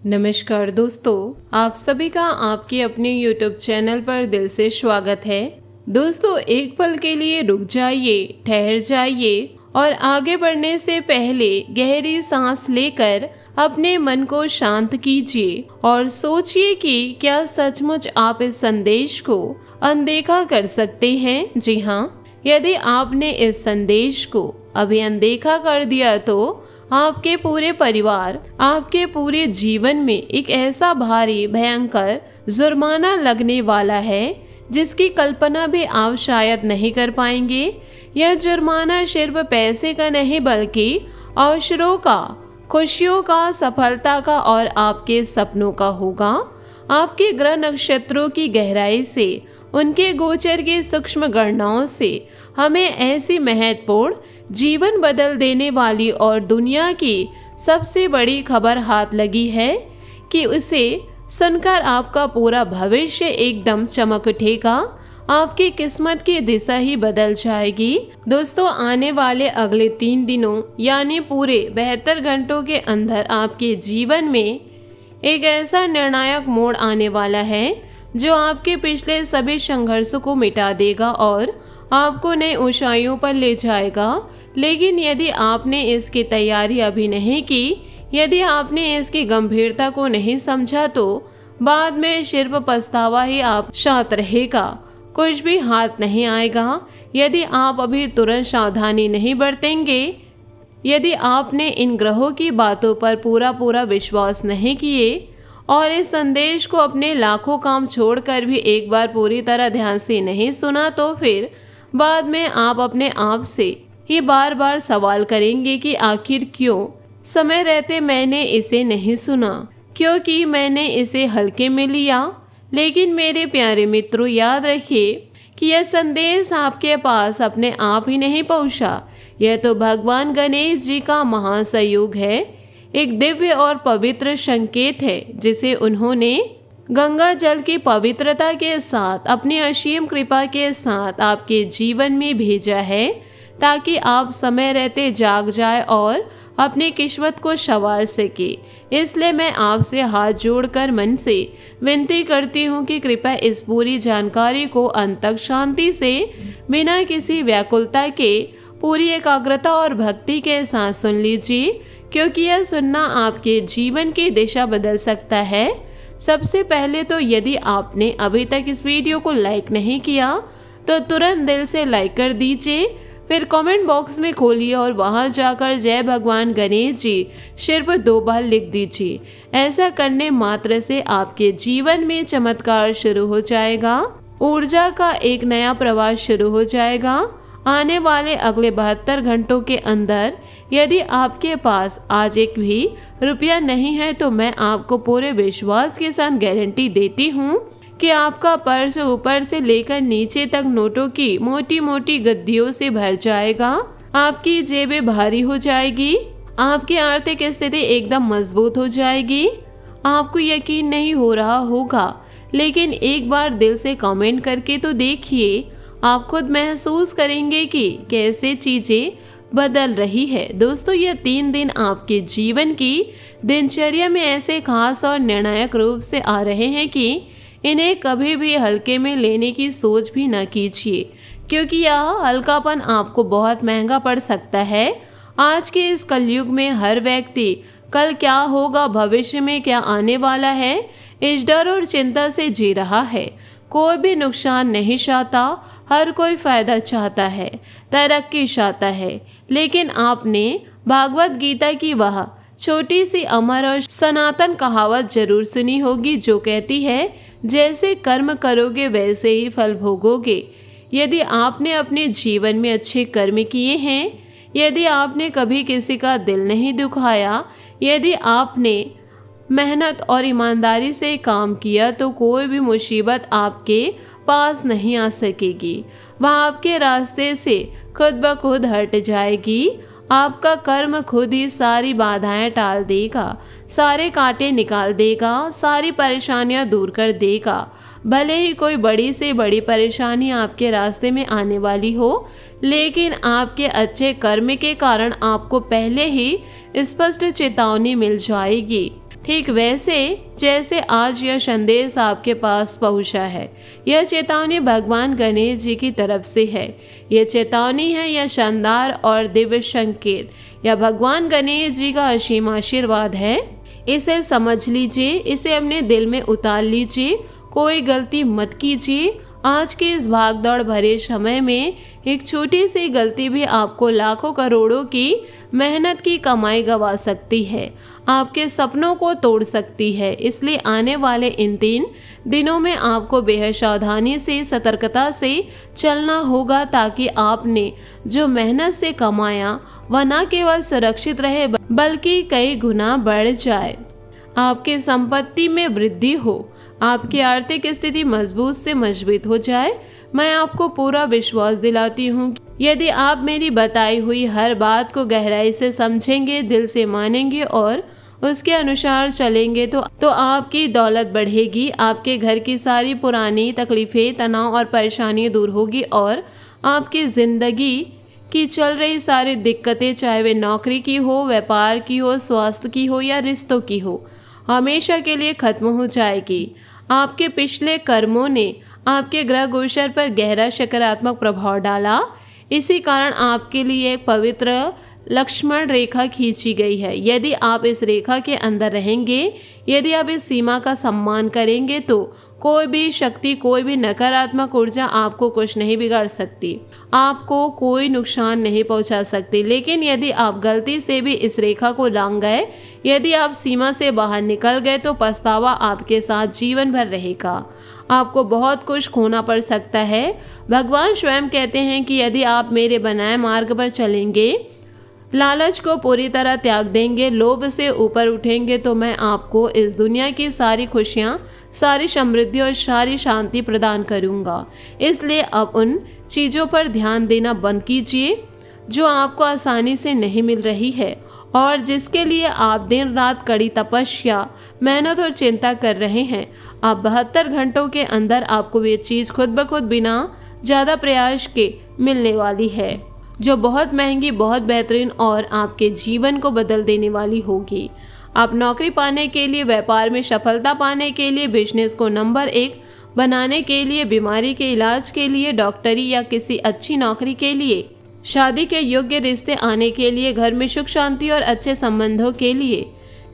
नमस्कार दोस्तों, आप सभी का आपके अपने YouTube चैनल पर दिल से स्वागत है। दोस्तों, एक पल के लिए रुक जाइए, ठहर जाइए और आगे बढ़ने से पहले गहरी सांस लेकर अपने मन को शांत कीजिए और सोचिए कि क्या सचमुच आप इस संदेश को अनदेखा कर सकते हैं। जी हाँ, यदि आपने इस संदेश को अभी अनदेखा कर दिया तो आपके पूरे परिवार, आपके पूरे जीवन में एक ऐसा भारी भयंकर जुर्माना लगने वाला है जिसकी कल्पना भी आप शायद नहीं कर पाएंगे। यह जुर्माना सिर्फ पैसे का नहीं बल्कि अवसरों का, खुशियों का, सफलता का और आपके सपनों का होगा। आपके ग्रह नक्षत्रों की गहराई से, उनके गोचर की सूक्ष्म गणनाओं से हमें ऐसी महत्वपूर्ण, जीवन बदल देने वाली और दुनिया की सबसे बड़ी खबर हाथ लगी है कि उसे सुनकर आपका पूरा भविष्य एकदम चमक उठेगा। आपकी किस्मत की दिशा ही बदल जाएगी। दोस्तों, आने वाले अगले 3 दिनों यानी पूरे 72 घंटों के अंदर आपके जीवन में एक ऐसा निर्णायक मोड़ आने वाला है जो आपके पिछले सभी संघर्षों को मिटा देगा और आपको नई ऊंचाइयों पर ले जाएगा। लेकिन यदि आपने इसकी तैयारी अभी नहीं की, यदि आपने इसकी गंभीरता को नहीं समझा तो बाद में सिर्फ पछतावा ही आप साथ रहेगा, कुछ भी हाथ नहीं आएगा। यदि आप अभी तुरंत सावधानी नहीं बरतेंगे, यदि आपने इन ग्रहों की बातों पर पूरा विश्वास नहीं किए और इस संदेश को अपने लाखों काम छोड़कर भी एक बार पूरी तरह ध्यान से नहीं सुना, तो फिर बाद में आप अपने आप से ही बार बार सवाल करेंगे कि आखिर क्यों समय रहते मैंने इसे नहीं सुना, क्योंकि मैंने इसे हल्के में लिया। लेकिन मेरे प्यारे मित्रों, याद रखिए कि यह संदेश आपके पास अपने आप ही नहीं पहुंचा। यह तो भगवान गणेश जी का महासंयोग है, एक दिव्य और पवित्र संकेत है जिसे उन्होंने गंगा जल की पवित्रता के साथ, अपनी असीम कृपा के साथ आपके जीवन में भेजा है ताकि आप समय रहते जाग जाए और अपनी किस्मत को संवार सके। इसलिए मैं आपसे हाथ जोड़कर मन से विनती करती हूँ कि कृपया इस पूरी जानकारी को अंत तक शांति से, बिना किसी व्याकुलता के, पूरी एकाग्रता और भक्ति के साथ सुन लीजिए, क्योंकि यह सुनना आपके जीवन की दिशा बदल सकता है। सबसे पहले तो यदि आपने अभी तक इस वीडियो को लाइक नहीं किया तो तुरंत दिल से लाइक कर दीजिए। फिर कमेंट बॉक्स में खोलिए और वहां जाकर जय भगवान गणेश जी सिर्फ 2 बार लिख दीजिए। ऐसा करने मात्र से आपके जीवन में चमत्कार शुरू हो जाएगा, ऊर्जा का एक नया प्रवाह शुरू हो जाएगा। आने वाले अगले 72 घंटों के अंदर यदि आपके पास आज एक भी रुपया नहीं है तो मैं आपको पूरे विश्वास के साथ गारंटी देती हूँ कि आपका पर्स ऊपर से लेकर नीचे तक नोटों की मोटी मोटी गद्दियों से भर जाएगा। आपकी जेबें भारी हो जाएगी, आपकी आर्थिक स्थिति एकदम मजबूत हो जाएगी। आपको यकीन नहीं हो रहा होगा, लेकिन एक बार दिल से कमेंट करके तो देखिए, आप खुद महसूस करेंगे कि कैसे चीजें बदल रही है। दोस्तों, यह 3 दिन आपके जीवन की दिनचर्या में ऐसे खास और निर्णायक रूप से आ रहे हैं कि इन्हें कभी भी हल्के में लेने की सोच भी न कीजिए, क्योंकि यह हल्कापन आपको बहुत महंगा पड़ सकता है। आज के इस कलयुग में हर व्यक्ति कल क्या होगा, भविष्य में क्या आने वाला है, इस डर और चिंता से जी रहा है। कोई भी नुकसान नहीं चाहता, हर कोई फायदा चाहता है, तरक्की चाहता है। लेकिन आपने भागवत गीता की वह छोटी सी अमर और सनातन कहावत जरूर सुनी होगी जो कहती है, जैसे कर्म करोगे वैसे ही फल भोगोगे। यदि आपने अपने जीवन में अच्छे कर्म किए हैं, यदि आपने कभी किसी का दिल नहीं दुखाया, यदि आपने मेहनत और ईमानदारी से काम किया, तो कोई भी मुसीबत आपके पास नहीं आ सकेगी। वह आपके रास्ते से खुद ब खुद हट जाएगी। आपका कर्म खुद ही सारी बाधाएं टाल देगा, सारे कांटे निकाल देगा, सारी परेशानियां दूर कर देगा। भले ही कोई बड़ी से बड़ी परेशानी आपके रास्ते में आने वाली हो, लेकिन आपके अच्छे कर्म के कारण आपको पहले ही स्पष्ट चेतावनी मिल जाएगी। ठीक वैसे जैसे आज यह संदेश आपके पास पहुंचा है। यह चेतावनी भगवान गणेश जी की तरफ से है। यह चेतावनी है, यह शानदार और दिव्य संकेत, यह भगवान गणेश जी का असीम आशीर्वाद है। इसे समझ लीजिए, इसे अपने दिल में उतार लीजिए। कोई गलती मत कीजिए। आज के इस भागदौड़ भरे समय में एक छोटी सी गलती भी आपको लाखों करोड़ों की मेहनत की कमाई गंवा सकती है, आपके सपनों को तोड़ सकती है। इसलिए आने वाले इन 3 दिनों में आपको बेहद सावधानी से, सतर्कता से चलना होगा, ताकि आपने जो मेहनत से कमाया वह न केवल सुरक्षित रहे बल्कि कई गुना बढ़ जाए। आपकी संपत्ति में वृद्धि हो, आपकी आर्थिक स्थिति मजबूत से मजबूत हो जाए। मैं आपको पूरा विश्वास दिलाती हूँ कि यदि आप मेरी बताई हुई हर बात को गहराई से समझेंगे, दिल से मानेंगे और उसके अनुसार चलेंगे तो आपकी दौलत बढ़ेगी, आपके घर की सारी पुरानी तकलीफें, तनाव और परेशानियां दूर होगी और आपकी ज़िंदगी की चल रही सारी दिक्कतें, चाहे वे नौकरी की हो, व्यापार की हो, स्वास्थ्य की हो या रिश्तों की हो, हमेशा के लिए खत्म हो जाएगी। आपके पिछले कर्मों ने आपके ग्रह गोचर पर गहरा सकारात्मक प्रभाव डाला। इसी कारण आपके लिए एक पवित्र लक्ष्मण रेखा खींची गई है। यदि आप इस रेखा के अंदर रहेंगे, यदि आप इस सीमा का सम्मान करेंगे तो कोई भी शक्ति, कोई भी नकारात्मक ऊर्जा आपको कुछ नहीं बिगाड़ सकती, आपको कोई नुकसान नहीं पहुंचा सकती। लेकिन यदि आप गलती से भी इस रेखा को लांघ गए, यदि आप सीमा से बाहर निकल गए तो पछतावा आपके साथ जीवन भर रहेगा। आपको बहुत कुछ खोना पड़ सकता है। भगवान स्वयं कहते हैं कि यदि आप मेरे बनाए मार्ग पर चलेंगे, लालच को पूरी तरह त्याग देंगे, लोभ से ऊपर उठेंगे, तो मैं आपको इस दुनिया की सारी खुशियाँ, सारी समृद्धि और सारी शांति प्रदान करूँगा। इसलिए अब उन चीज़ों पर ध्यान देना बंद कीजिए जो आपको आसानी से नहीं मिल रही है और जिसके लिए आप दिन रात कड़ी तपस्या, मेहनत और चिंता कर रहे हैं। आप 72 घंटों के अंदर आपको ये चीज़ खुद ब खुद बिना ज़्यादा प्रयास के मिलने वाली है, जो बहुत महंगी, बहुत बेहतरीन और आपके जीवन को बदल देने वाली होगी। आप नौकरी पाने के लिए, व्यापार में सफलता पाने के लिए, बिजनेस को नंबर 1 बनाने के लिए, बीमारी के इलाज के लिए, डॉक्टरी या किसी अच्छी नौकरी के लिए, शादी के योग्य रिश्ते आने के लिए, घर में सुख शांति और अच्छे संबंधों के लिए,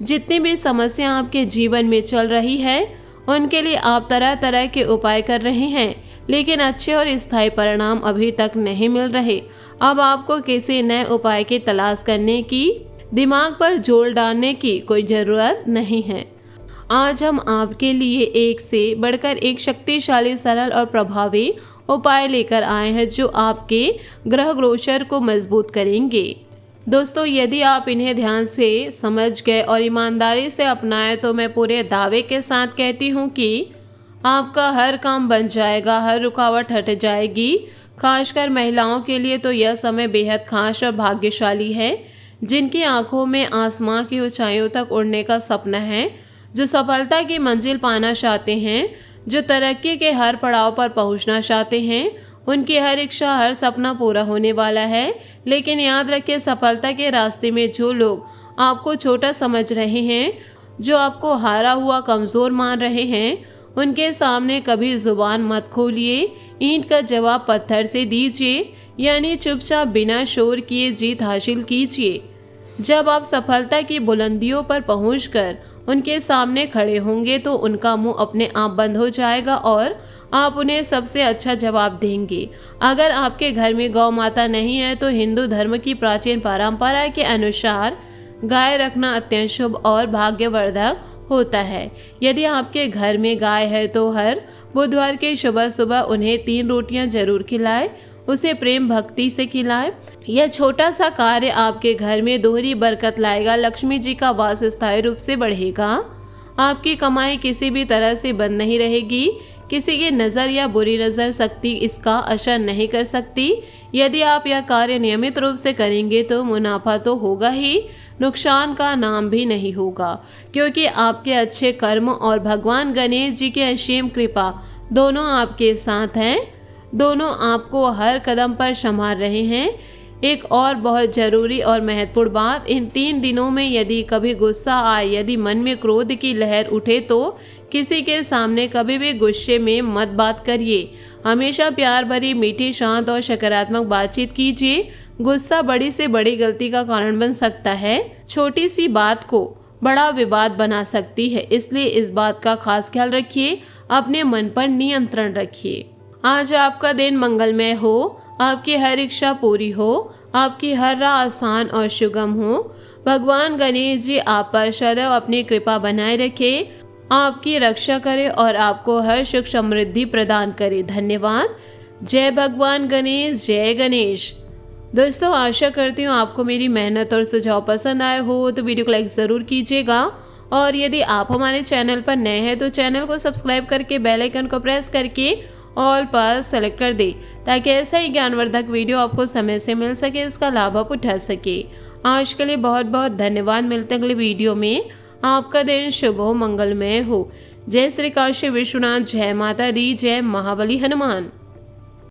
जितनी भी समस्या आपके जीवन में चल रही है उनके लिए आप तरह तरह के उपाय कर रहे हैं, लेकिन अच्छे और स्थायी परिणाम अभी तक नहीं मिल रहे। अब आपको किसी नए उपाय की तलाश करने की, दिमाग पर जोर डालने की कोई ज़रूरत नहीं है। आज हम आपके लिए एक से बढ़कर एक शक्तिशाली, सरल और प्रभावी उपाय लेकर आए हैं जो आपके ग्रह गोचर को मजबूत करेंगे। दोस्तों, यदि आप इन्हें ध्यान से समझ गए और ईमानदारी से अपनाएं तो मैं पूरे दावे के साथ कहती हूँ कि आपका हर काम बन जाएगा, हर रुकावट हट जाएगी। खासकर महिलाओं के लिए तो यह समय बेहद खास और भाग्यशाली है, जिनकी आंखों में आसमां की ऊंचाइयों तक उड़ने का सपना है, जो सफलता की मंजिल पाना चाहते हैं, जो तरक्की के हर पड़ाव पर पहुंचना चाहते हैं। उनकी हर इच्छा, हर सपना पूरा होने वाला है। लेकिन याद रखिए, सफलता के रास्ते में जो लोग आपको छोटा समझ रहे हैं, जो आपको हारा हुआ, कमज़ोर मान रहे हैं, उनके सामने कभी ज़ुबान मत खोलिए। ईंट का जवाब पत्थर से दीजिए, यानी चुपचाप बिना शोर किए जीत हासिल कीजिए। जब आप सफलता की बुलंदियों पर पहुंचकर उनके सामने खड़े होंगे तो उनका मुंह अपने आप बंद हो जाएगा और आप उन्हें सबसे अच्छा जवाब देंगे। अगर आपके घर में गौ माता नहीं है तो हिंदू धर्म की प्राचीन परंपरा के अनुसार गाय रखना अत्यंत शुभ और भाग्यवर्धक होता है। यदि आपके घर में गाय है तो हर बुधवार के सुबह सुबह उन्हें 3 रोटियां जरूर खिलाएं, उसे प्रेम भक्ति से खिलाएं। यह छोटा सा कार्य आपके घर में दोहरी बरकत लाएगा। लक्ष्मी जी का वास स्थायी रूप से बढ़ेगा। आपकी कमाई किसी भी तरह से बंद नहीं रहेगी। किसी की नज़र या बुरी नज़र शक्ति इसका असर नहीं कर सकती। यदि आप यह कार्य नियमित रूप से करेंगे तो मुनाफा तो होगा ही, नुकसान का नाम भी नहीं होगा, क्योंकि आपके अच्छे कर्म और भगवान गणेश जी की असीम कृपा दोनों आपके साथ हैं। दोनों आपको हर कदम पर संभाल रहे हैं। एक और बहुत जरूरी और महत्वपूर्ण बात, इन 3 दिनों में यदि कभी गुस्सा आए, यदि मन में क्रोध की लहर उठे तो किसी के सामने कभी भी गुस्से में मत बात करिए। हमेशा प्यार भरी, मीठी, शांत और सकारात्मक बातचीत कीजिए। गुस्सा बड़ी से बड़ी गलती का कारण बन सकता है, छोटी सी बात को बड़ा विवाद बना सकती है, इसलिए इस बात का खास ख्याल रखिए। अपने मन पर नियंत्रण रखिए। आज आपका दिन मंगलमय हो, आपकी हर इच्छा पूरी हो, आपकी हर राह आसान और सुगम हो। भगवान गणेश जी आप पर सदैव अपनी कृपा बनाए रखे, आपकी रक्षा करे और आपको हर सुख समृद्धि प्रदान करे। धन्यवाद। जय भगवान गणेश, जय गणेश। दोस्तों, आशा करती हूँ आपको मेरी मेहनत और सुझाव पसंद आए हो, तो वीडियो को लाइक ज़रूर कीजिएगा। और यदि आप हमारे चैनल पर नए हैं तो चैनल को सब्सक्राइब करके बेल आइकन को प्रेस करके ऑल पर सेलेक्ट कर दे, ताकि ऐसा ही ज्ञानवर्धक वीडियो आपको समय से मिल सके, इसका लाभ आप उठा सके। आज के लिए बहुत बहुत धन्यवाद। मिलते हैं अगले वीडियो में। आपका दिन शुभ हो, मंगलमय हो। जय श्री काशी विश्वनाथ, जय माता दी, जय महाबली हनुमान।